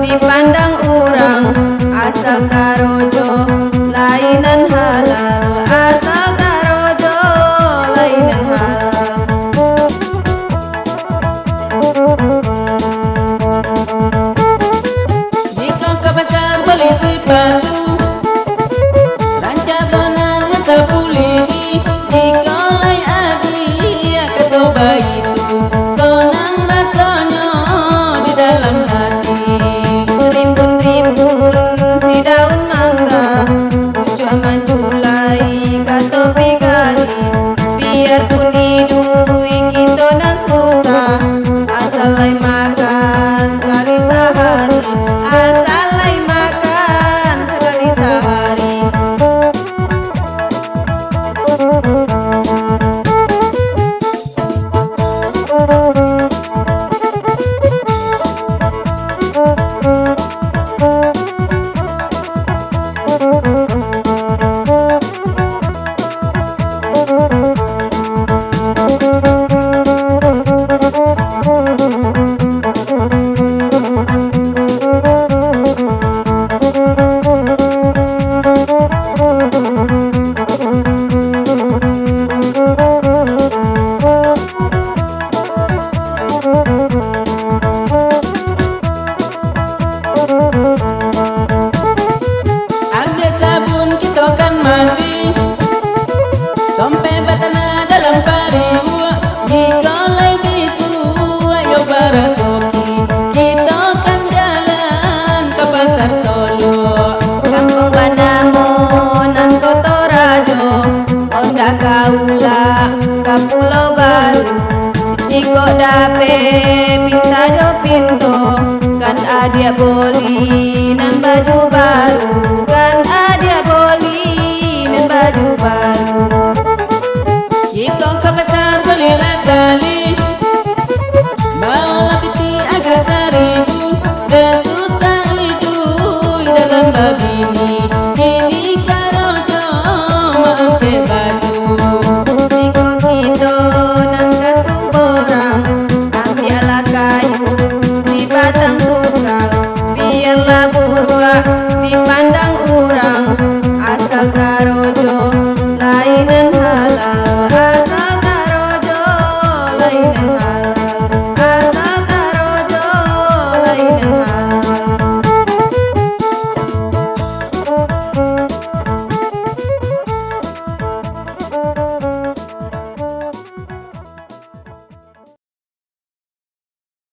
Dipandang orang asal karojo lainan halal, asal karojo lainan halal. Jika ke pasar beli sepatu ranca benar asal pulih, jika lai adi ketoba itu sonang rasanya di dalam hati. Rimbun si daun mangga tujuh manjulai katopi kali, biarpun hidup kita dan susah, asal lai makan sekali sehari, asal lai makan sekali sehari. Ambil sabun kita kan mandi, dompet batana dalam pariu, jika lai bisu ayo barasoki, kita kan jalan ke pasar Tolu. Kampung Panamonan Kotorajo, Onda Kaula ke Pulau Baru, jika dape pinta jo pinto, kan adia boli nan baju baru, kan adia boli nan baju baru. Jika ke pasar beli kali